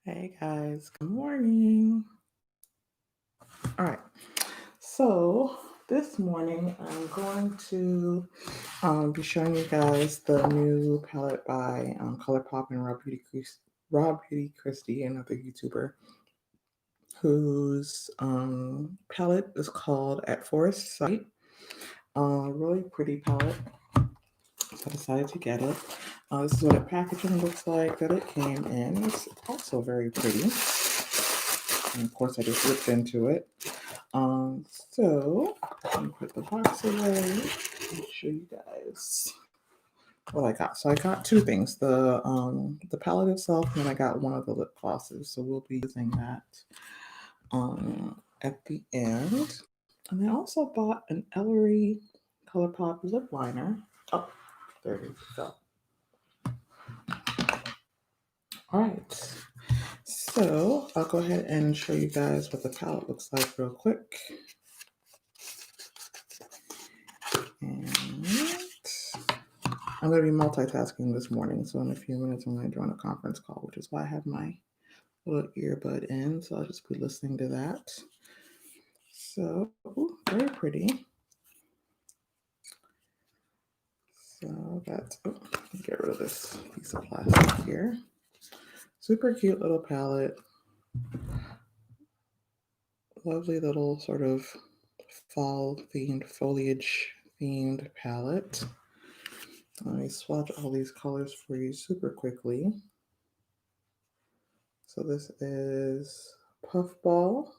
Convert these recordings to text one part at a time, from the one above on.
Hey guys, good morning. All right, so this morning I'm going to be showing you guys the new palette by Colourpop and Raw Beauty Kristi, another YouTuber, whose palette is called At Forest Sight. Really pretty palette, so I decided to get it. This is what the packaging looks like that it came in. It's also very pretty. And of course, I just ripped into it. So let me put the box away and show you guys what I got. So I got two things: the palette itself, and then I got one of the lip glosses. So we'll be using that at the end. And I also bought an Ellery Colourpop lip liner. Oh, there we go. All right. So I'll go ahead and show you guys what the palette looks like real quick. And I'm going to be multitasking this morning, so in a few minutes I'm going to join a conference call, which is why I have my little earbud in, so I'll just be listening to that. So, very pretty. So that's, get rid of this piece of plastic here. Super cute little palette. Lovely little sort of fall themed, foliage themed palette. Let me swatch all these colors for you super quickly. So this is Puffball.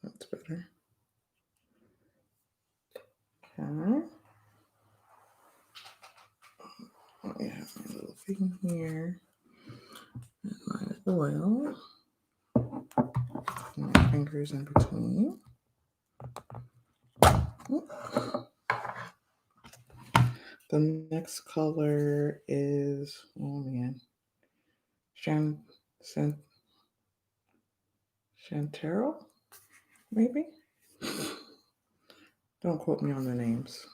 That's better. Okay. I have my little thing here. And my oil. And my fingers in between. The next color is, oh man, Chantero, maybe? Don't quote me on the names.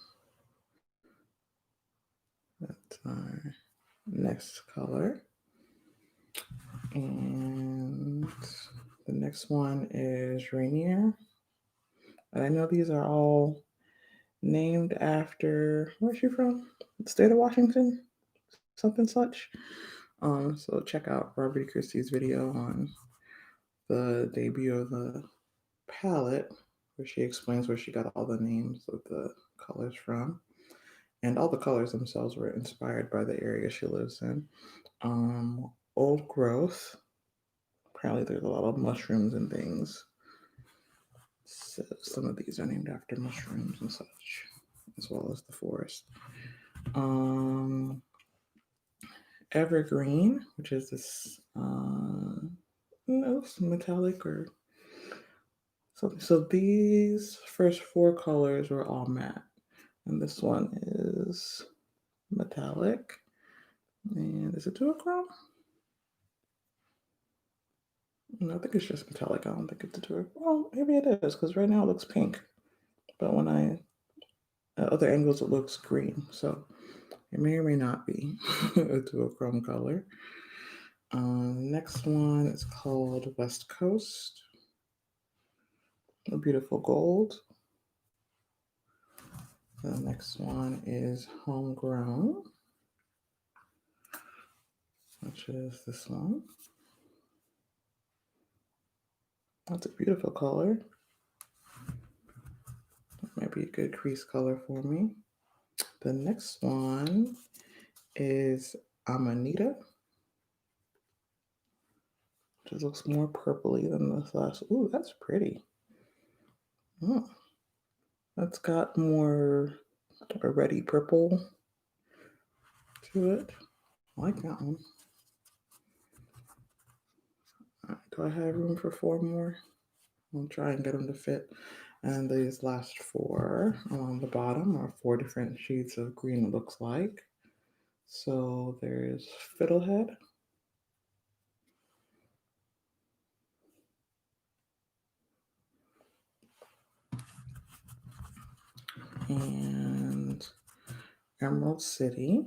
That's our next color. And the next one is Rainier. And I know these are all named after, where's she from? The state of Washington? Something such. So check out Robert Christie's video on the debut of the palette, where she explains where she got all the names of the colors from. And all the colors themselves were inspired by the area she lives in. Old growth. Apparently, there's a lot of mushrooms and things. So some of these are named after mushrooms and such, as well as the forest. Evergreen, which is this metallic or something. So these first four colors were all matte, and this one is metallic. And is it duochrome? No, I think it's just metallic. I don't think it's a duochrome. Well, maybe it is, because right now it looks pink, but when I at other angles it looks green. So it may or may not be a duochrome color. Next one is called West Coast. A beautiful gold. The next one is Homegrown, which is this one. That's a beautiful color. That might be a good crease color for me. The next one is Amanita, which looks more purpley than this last. Ooh, that's pretty. Oh, that's got more a reddy purple to it. I like that one. Right, do I have room for four more? I'll try and get them to fit. And these last four along the bottom are four different shades of green, it looks like. So there's Fiddlehead, and Emerald City.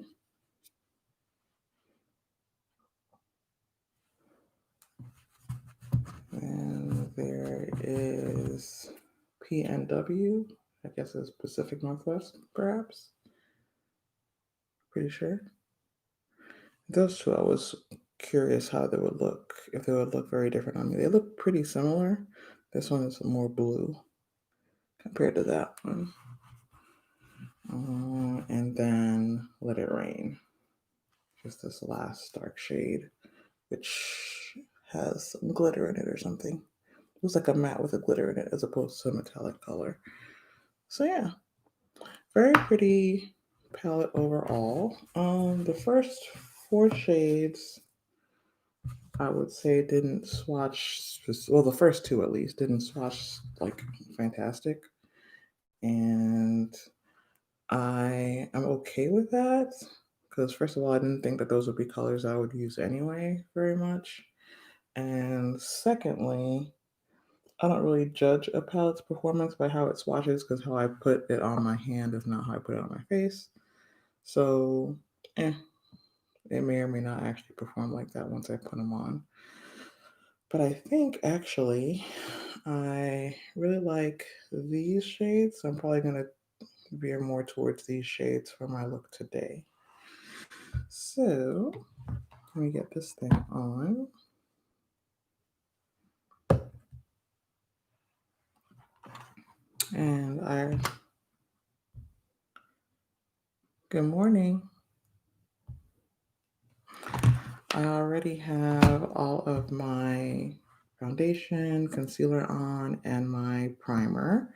And there is PNW. I guess it's Pacific Northwest, perhaps. Pretty sure. Those two, I was curious how they would look, if they would look very different on me. They look pretty similar. This one is more blue compared to that one. And then Let It Rain. Just this last dark shade, which has some glitter in it or something. It looks like a matte with a glitter in it as opposed to a metallic color. So yeah, very pretty palette overall. The first 4 shades, I would say, didn't swatch, well, the first 2 at least didn't swatch like fantastic, and I am okay with that because, first of all, I didn't think that those would be colors I would use anyway very much, and secondly, I don't really judge a palette's performance by how it swatches because how I put it on my hand is not how I put it on my face. So, it may or may not actually perform like that once I put them on. But I think actually I really like these shades. So I'm probably going to veer more towards these shades for my look today. So let me get this thing on. And good morning. I already have all of my foundation, concealer on, and my primer.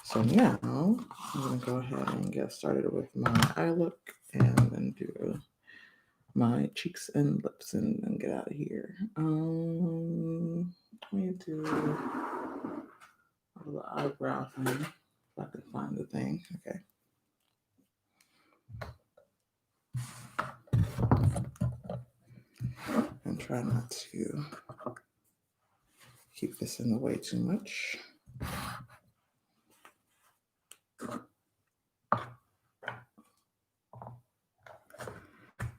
So now I'm going to go ahead and get started with my eye look and then do my cheeks and lips and get out of here. Let me do the eyebrow thing if I can find the thing. Okay. And try not to keep this in the way too much.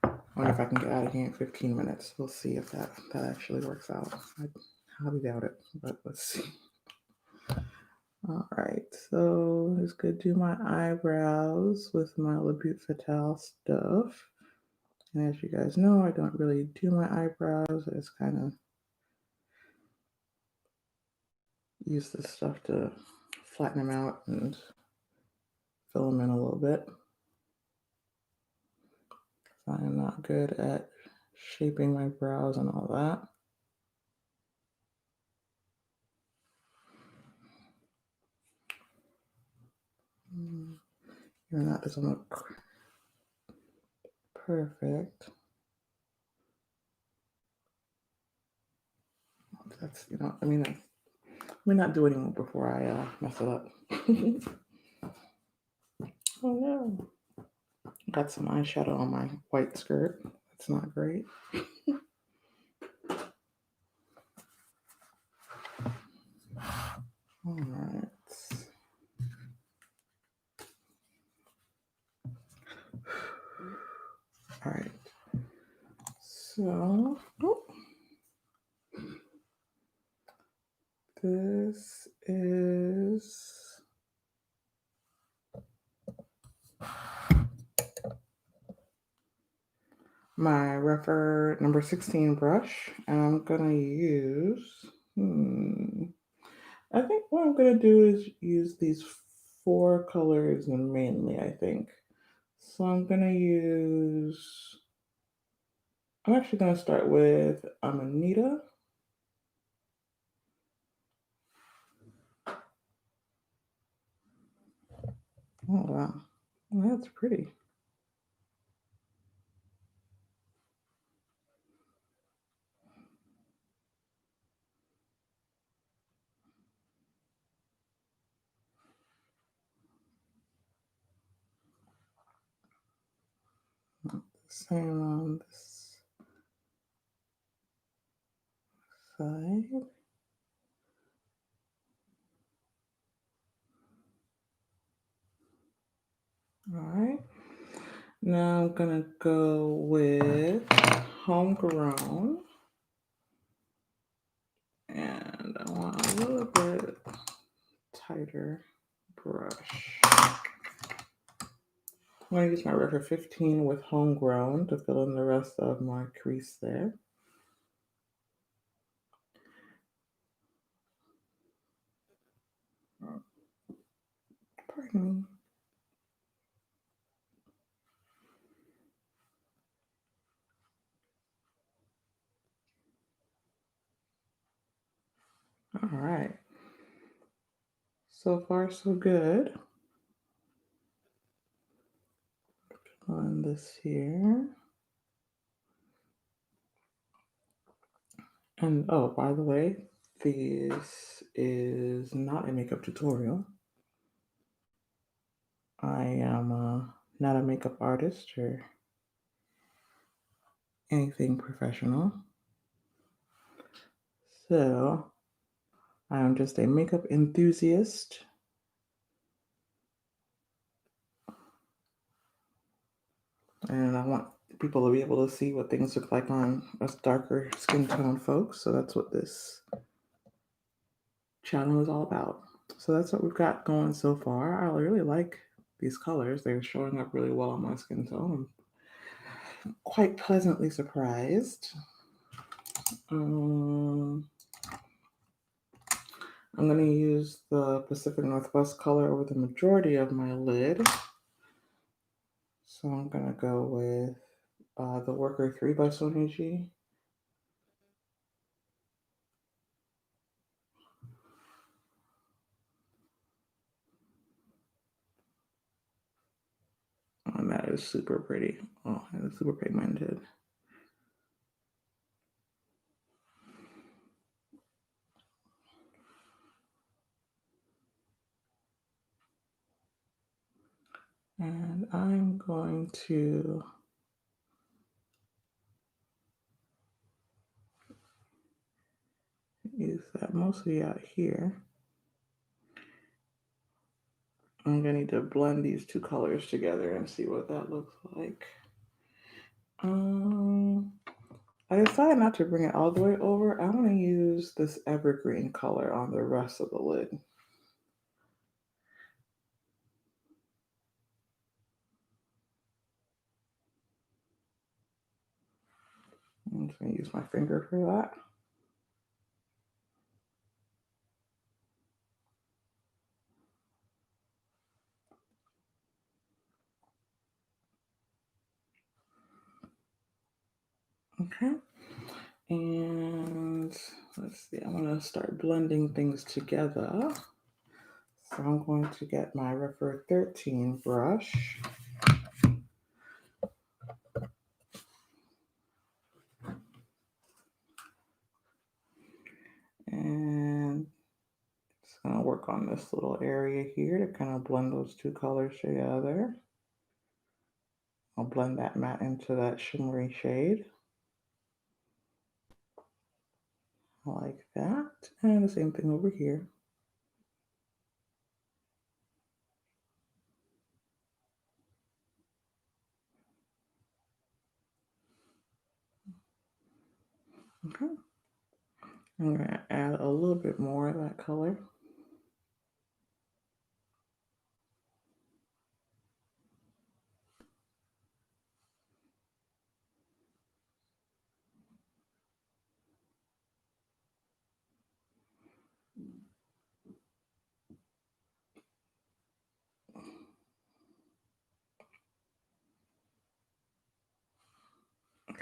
I wonder if I can get out of here in 15 minutes. We'll see if that actually works out. I highly doubt it, but let's see. All right, so let's go do my eyebrows with my Le But Fatale stuff. And as you guys know, I don't really do my eyebrows. I just kind of use this stuff to flatten them out and fill them in a little bit. I am not good at shaping my brows and all that. Even that doesn't look perfect. That's, I mean, not do anymore before I mess it up. Oh no. Got some eyeshadow on my white skirt. That's not great. All right. All right. So, this is my Refer number 16 brush, and I'm gonna use, I think what I'm gonna do is use these 4 colors mainly, I think. So I'm actually gonna start with Amanita. Oh wow, that's pretty. Same on this side. All right. Now I'm gonna go with Homegrown. And I want a little bit tighter brush. I'm going to use my River 15 with Homegrown to fill in the rest of my crease there. Pardon me. All right. So far, so good. On this here. And oh, by the way, this is not a makeup tutorial. I am not a makeup artist or anything professional. So I'm just a makeup enthusiast. And I want people to be able to see what things look like on us darker skin tone folks. So that's what this channel is all about. So that's what we've got going so far. I really like these colors. They're showing up really well on my skin tone. I'm quite pleasantly surprised. I'm going to use the Pacific Northwest color over the majority of my lid. So I'm going to go with the Worker 3 by Sonia G. And that is super pretty. Oh, and it's super pigmented. And I'm going to use that mostly out here. I'm going to need to blend these two colors together and see what that looks like. I decided not to bring it all the way over. I want to use this evergreen color on the rest of the lid. I'm just going to use my finger for that. Okay. And let's see, I'm going to start blending things together. So I'm going to get my River 13 brush. And just going to work on this little area here to kind of blend those two colors together. I'll blend that matte into that shimmery shade. Like that. And the same thing over here. Okay. I'm going to add a little bit more of that color.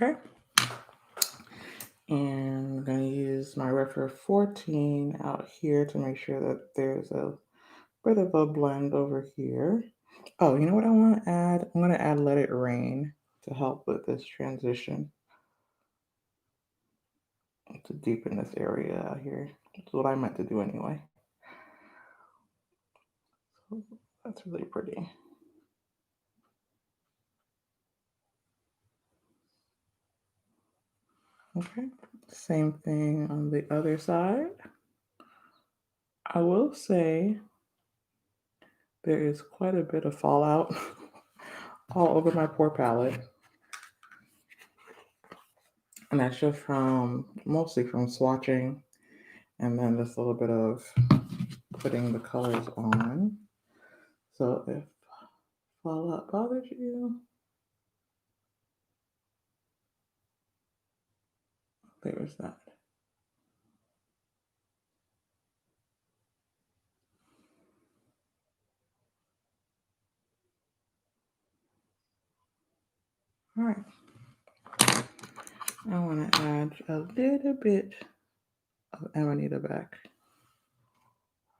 Okay. And I'm going to use my River 14 out here to make sure that there's a bit of a blend over here. Oh, you know what I want to add? I'm going to add Let It Rain to help with this transition. To deepen this area out here. That's what I meant to do anyway. So that's really pretty. Okay, same thing on the other side. I will say there is quite a bit of fallout all over my poor palette. And that's just from, mostly from swatching and then just a little bit of putting the colors on. So if fallout bothers you, there's that. All right. I want to add a little bit of Amanita back.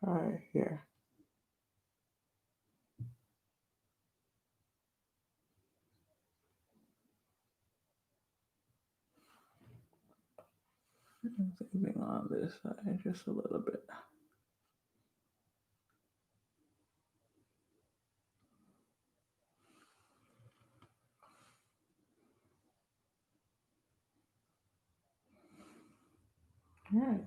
Right here. Saving on this side just a little bit. All right.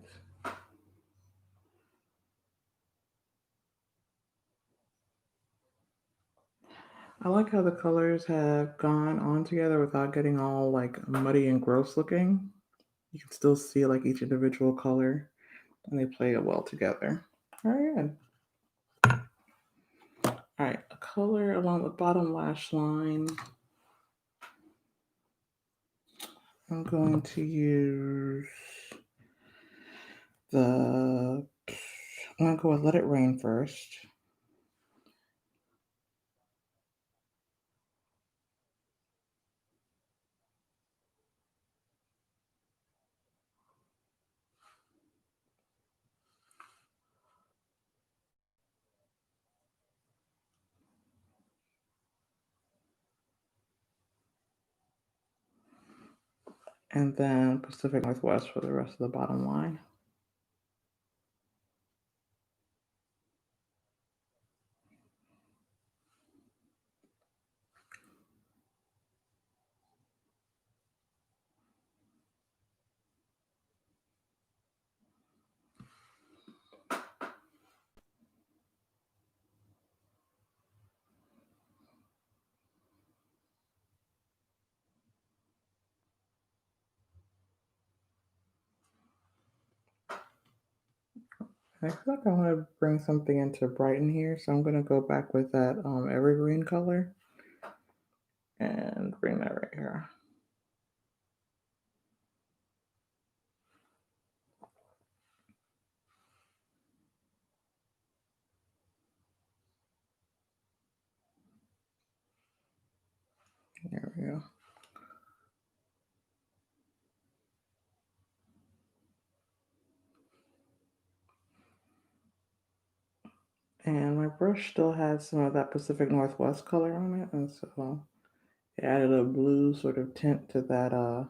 I like how the colors have gone on together without getting all like muddy and gross looking. You can still see like each individual color and they play well together. Very good. All right, a color along the bottom lash line. I'm going to use I'm going to go with Let It Rain first. And then Pacific Northwest for the rest of the bottom line. I feel like I want to bring something in to brighten here, so I'm going to go back with that evergreen color and bring that right here. There we go. And my brush still has some of that Pacific Northwest color on it, and so it added a blue sort of tint to that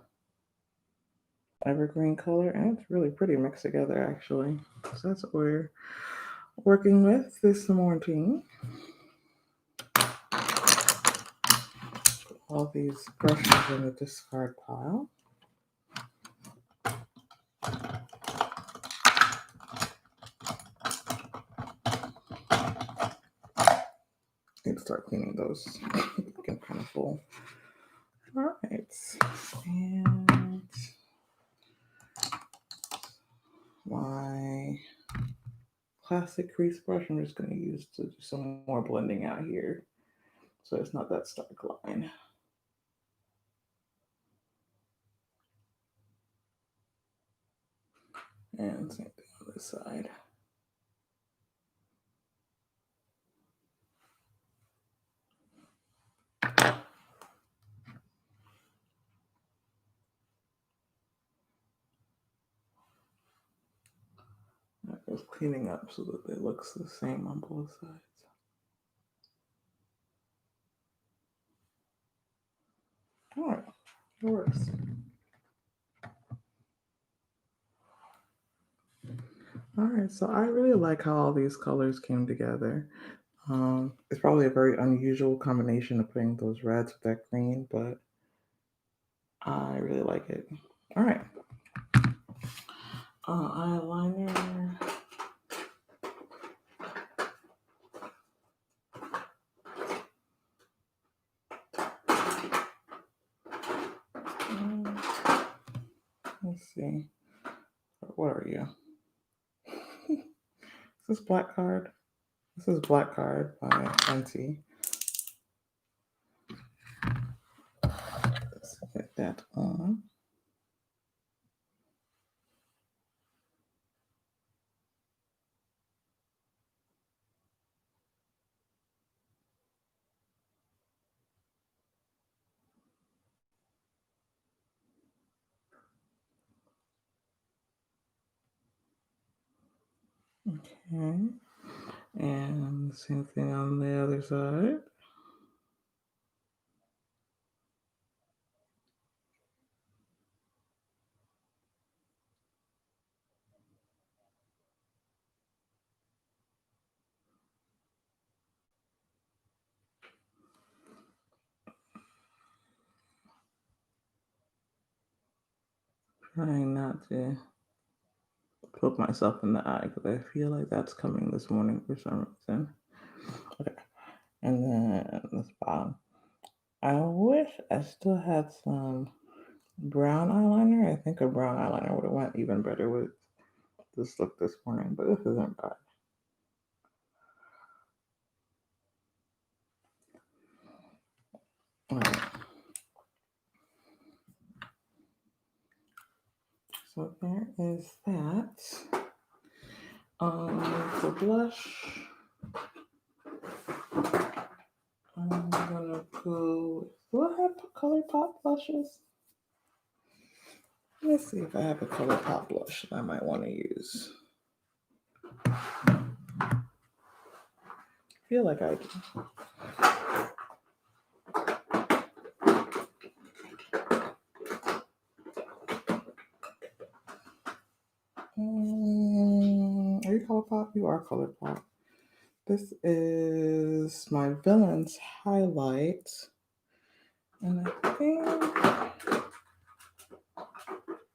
evergreen color, and it's really pretty mixed together actually. So that's what we're working with this morning. All these brushes in the discard pile. Need to start cleaning those. Getting kind of full. All right, and my classic crease brush I'm just going to use to do some more blending out here, so it's not that stark line. And same thing on this side. Just cleaning up so that it looks the same on both sides. All right, it works. All right, so I really like how all these colors came together. It's probably a very unusual combination of putting those reds with that green, but I really like it. All right, eyeliner. see. What are you? Is this Black Card? This is Black Card by Fenty. Let's get that on. Okay. And same thing on the other side. Trying not to poke myself in the eye because I feel like that's coming this morning for some reason. Okay. And then this bottom. I wish I still had some brown eyeliner. I think a brown eyeliner would have went even better with this look this morning, but this isn't bad. All right. So there is that. The blush. I'm gonna go. Do I have Colourpop blushes? Let's see if I have a Colourpop blush that I might want to use. I feel like I do. Are you Colourpop? You are Colourpop. This is my Villain's highlight. And I think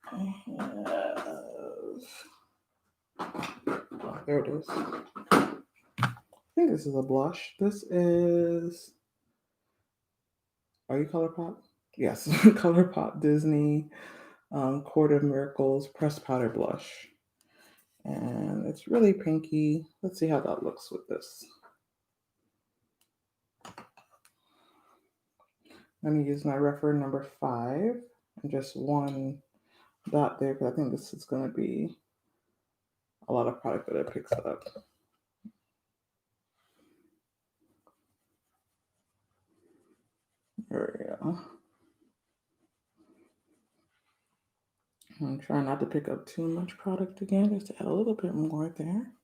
I have. Oh, there it is. I think this is a blush. This is. Are you Colourpop? Yes, Colourpop Disney Court of Miracles pressed powder blush. And it's really pinky. Let's see how that looks with this. I'm going to use my reference number 5 and just one dot there because I think this is going to be a lot of product that it picks up. There we go. I'm trying not to pick up too much product again, just to add a little bit more there.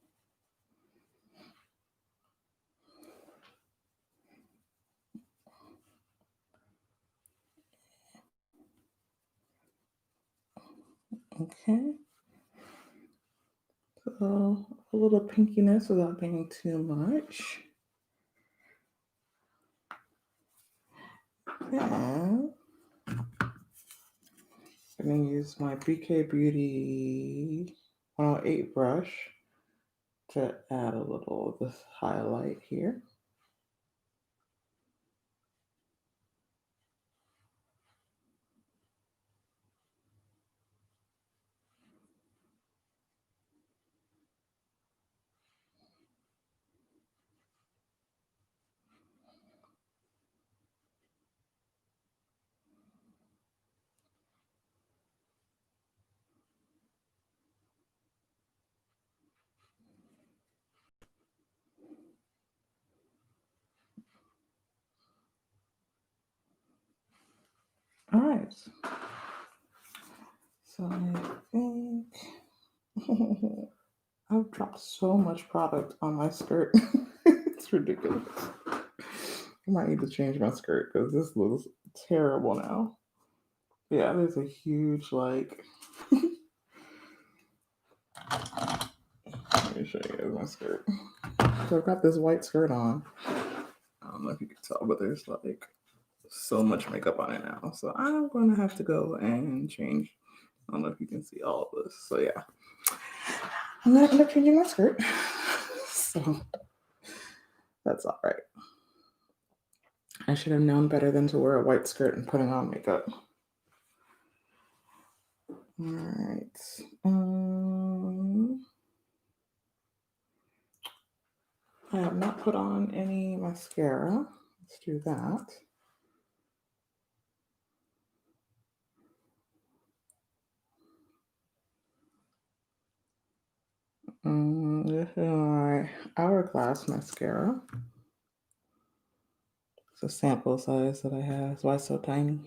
Okay. So a little pinkiness without being too much. And I'm going to use my BK Beauty 108 brush to add a little of this highlight here. All right. So I think I've dropped so much product on my skirt. It's ridiculous. I might need to change my skirt because this looks terrible now. Yeah, there's a huge like. Let me show you guys my skirt. So I've got this white skirt on. I don't know if you can tell, but there's like so much makeup on it now. So I'm gonna have to go and change. I don't know if you can see all of this. So yeah, I'm gonna end up changing my skirt. So that's all right. I should have known better than to wear a white skirt and putting on makeup. All right. I have not put on any mascara. Let's do that. This is my Hourglass mascara. It's a sample size that I have. That's why it's so tiny.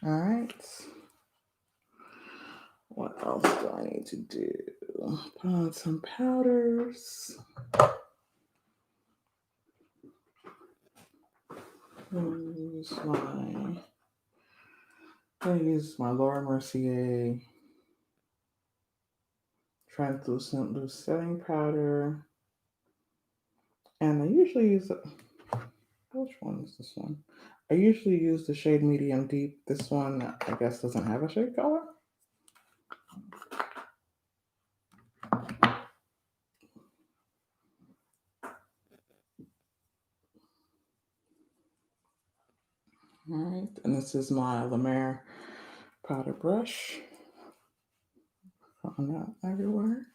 All right. What else do I need to do? Put on some powders. I'm gonna use my Laura Mercier translucent loose setting powder. And I usually use which one is this one? I usually use the shade medium deep. This one I guess doesn't have a shade color. All right, and this is my La Mer powder brush. Throwing that everywhere.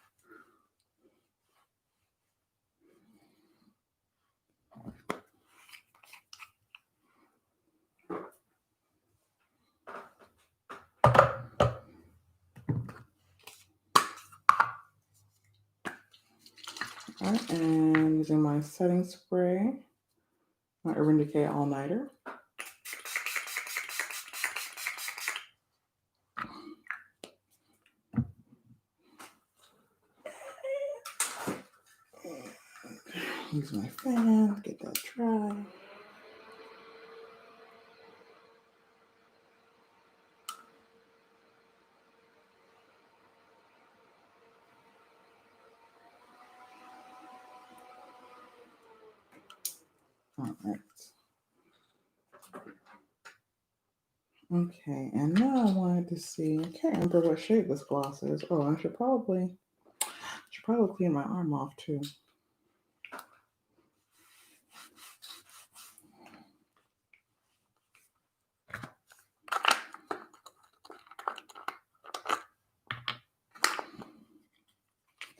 All right, and using my setting spray, my Urban Decay All Nighter. Use my fan, get that dry. All right. Okay, and now I wanted to see. I can't remember what shade this gloss is. Oh, I should probably clean my arm off too.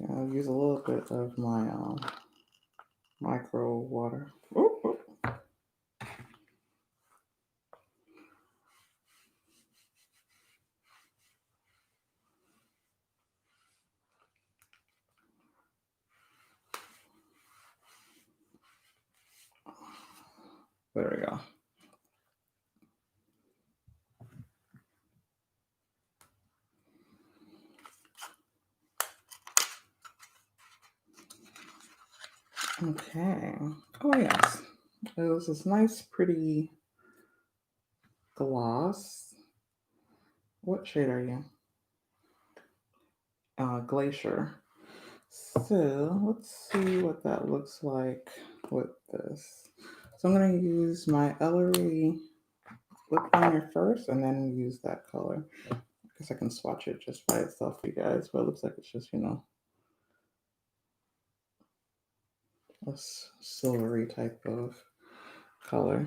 I'll use a little bit of my micro water. Ooh, ooh. There we go. Okay. Oh yes. It was this nice, pretty gloss. What shade are you? Glacier. So let's see what that looks like with this. So I'm going to use my Ellery lip liner first and then use that color. I guess I can swatch it just by itself for you guys, but it looks like it's just, a silvery type of color.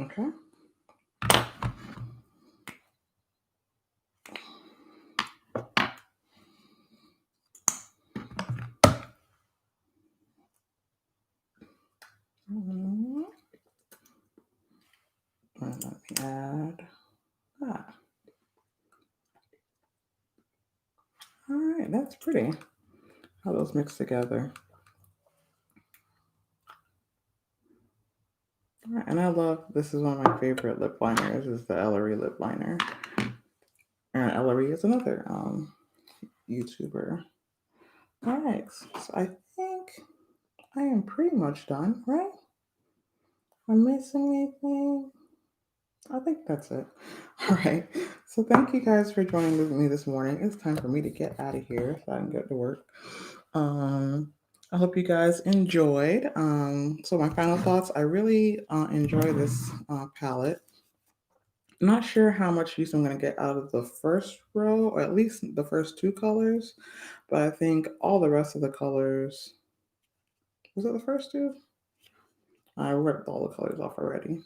Okay. And let me add that. All right, that's pretty. How those mix together. All right, and I love, this is one of my favorite lip liners, is the Ellery lip liner. And Ellery is another YouTuber. All right, so I think I am pretty much done, right? I'm missing anything? I think that's it. All right. So thank you guys for joining with me this morning. It's time for me to get out of here so I can get to work. I hope you guys enjoyed. So my final thoughts, I really enjoy this palette. I'm not sure how much use I'm going to get out of the first row, or at least the first two colors, but I think all the rest of the colors, was it the first two? I ripped all the colors off already.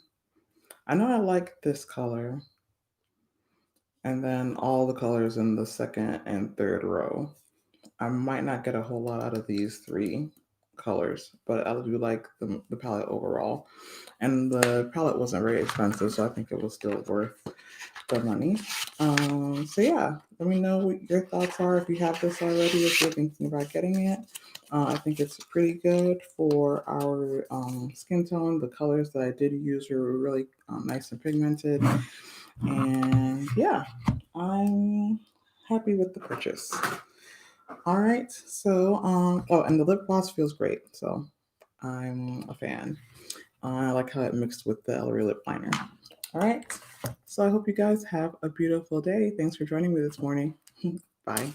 I know I like this color, and then all the colors in the second and third row. I might not get a whole lot out of these three colors, but I do like the palette overall. And the palette wasn't very expensive, so I think it was still worth the money. So yeah, let me know what your thoughts are if you have this already, if you're thinking about getting it. I think it's pretty good for our skin tone. The colors that I did use were really nice and pigmented. And yeah, I'm happy with the purchase. All right, so oh, and the lip gloss feels great, so I'm a fan. I like how it mixed with the Ellery lip liner. All right, so I hope you guys have a beautiful day. Thanks for joining me this morning. Bye.